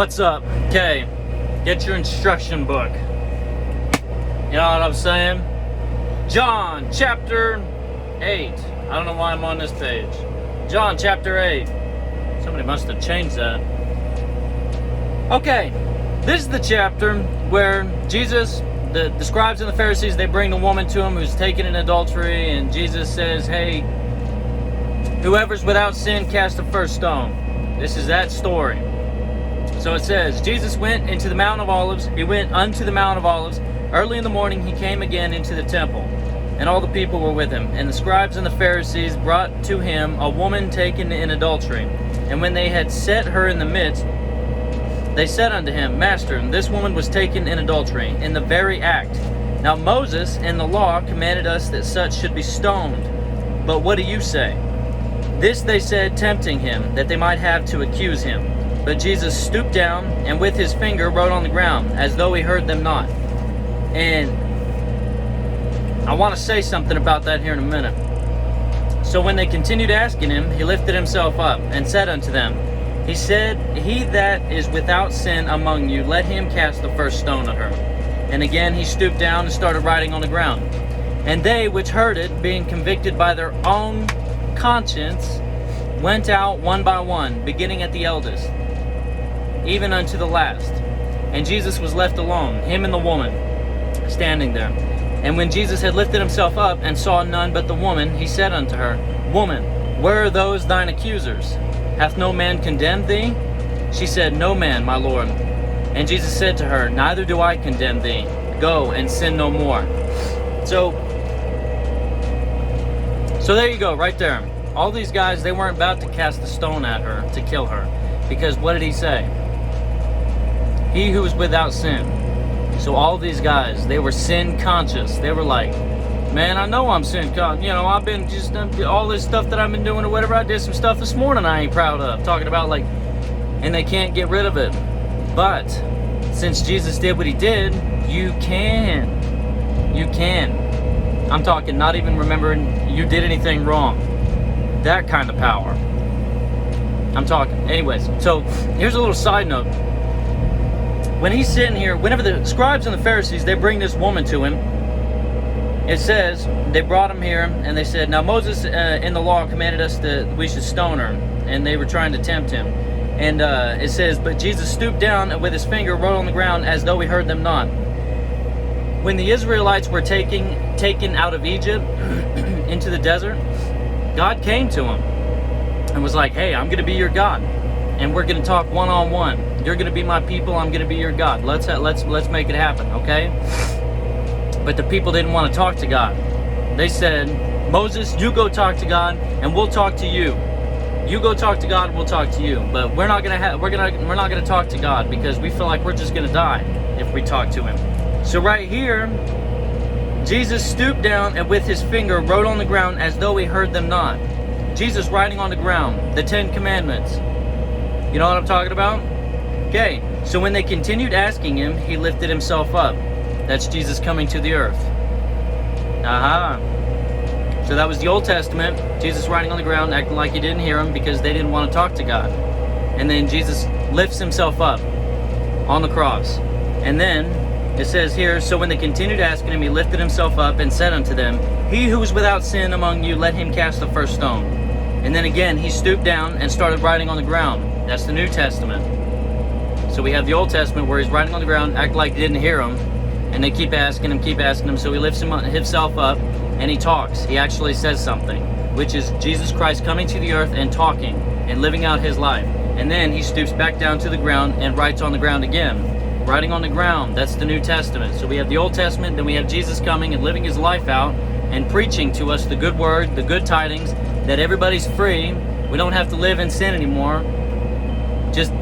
What's up? Okay, get your instruction book. You know what I'm saying? John chapter 8. I don't know why I'm on this page. John chapter 8. Somebody must have changed that. Okay, this is the chapter where Jesus, the scribes and the Pharisees, they bring the woman to him who's taken in adultery, and Jesus says, hey, whoever's without sin, cast the first stone. This is that story. So it says, Jesus went into the Mount of Olives. He went unto the Mount of Olives. Early in the morning he came again into the temple, and all the people were with him. And the scribes and the Pharisees brought to him a woman taken in adultery. And when they had set her in the midst, they said unto him, Master, this woman was taken in adultery, in the very act. Now Moses in the law commanded us that such should be stoned. But what do you say? This they said, tempting him, that they might have to accuse him. But Jesus stooped down, and with his finger wrote on the ground, as though he heard them not. And I want to say something about that here in a minute. So when they continued asking him, he lifted himself up, and said unto them, He said, He that is without sin among you, let him cast the first stone at her. And again he stooped down and started writing on the ground. And they which heard it, being convicted by their own conscience, went out one by one, beginning at the eldest, even unto the last. And Jesus was left alone, him and the woman, standing there. And when Jesus had lifted himself up, and saw none but the woman, he said unto her, Woman, where are those thine accusers? Hath no man condemned thee? She said, No man, my Lord. And Jesus said to her, Neither do I condemn thee. Go and sin no more. So there you go, right there. All these guys, they weren't about to cast a stone at her to kill her. Because what did he say? He who is without sin. So all these guys, they were sin conscious. They were like, man, I know I'm sin conscious. You know, I've been just all this stuff that I've been doing or whatever. I did some stuff this morning I ain't proud of. Talking about like, and they can't get rid of it. But since Jesus did what he did, you can. You can. I'm talking not even remembering you did anything wrong. That kind of power. I'm talking. Anyways, so here's a little side note. When he's sitting here, whenever the scribes and the Pharisees, they bring this woman to him, it says, they brought him here, and they said, Now Moses in the law commanded us that we should stone her, and they were trying to tempt him. And it says, But Jesus stooped down, and with his finger wrote on the ground, as though he heard them not. When the Israelites were taken out of Egypt into the desert, God came to him and was like, hey, I'm going to be your God, and we're going to talk one-on-one. You're going to be my people, I'm going to be your God. Let's make it happen, okay? But the people didn't want to talk to God. They said, Moses, you go talk to God, and we'll talk to you. You go talk to God, we'll talk to you. But we're not going to talk to God, because we feel like we're just going to die if we talk to him. So right here, Jesus stooped down and with his finger wrote on the ground as though he heard them not. Jesus writing on the ground, the 10 Commandments. You know what I'm talking about? Okay, so when they continued asking him, he lifted himself up. That's Jesus coming to the earth. So that was the Old Testament. Jesus writing on the ground, acting like he didn't hear him because they didn't want to talk to God. And then Jesus lifts himself up on the cross. And then it says here, So when they continued asking him, he lifted himself up and said unto them, He who is without sin among you, let him cast the first stone. And then again, he stooped down and started writing on the ground. That's the New Testament. So we have the Old Testament where he's writing on the ground, act like they didn't hear him, and they keep asking him. So he lifts himself up, and he talks. He actually says something, which is Jesus Christ coming to the earth and talking and living out his life. And then he stoops back down to the ground and writes on the ground again. Writing on the ground, that's the New Testament. So we have the Old Testament, then we have Jesus coming and living his life out and preaching to us the good word, the good tidings, that everybody's free. We don't have to live in sin anymore. Just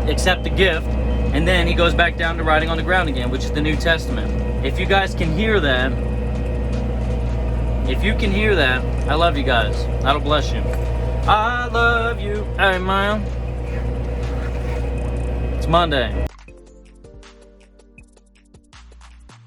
accept the gift. And then he goes back down to writing on the ground again, which is the New Testament. If you guys can hear that, I love you guys. That'll bless you. I love you. Hey, man. It's Monday.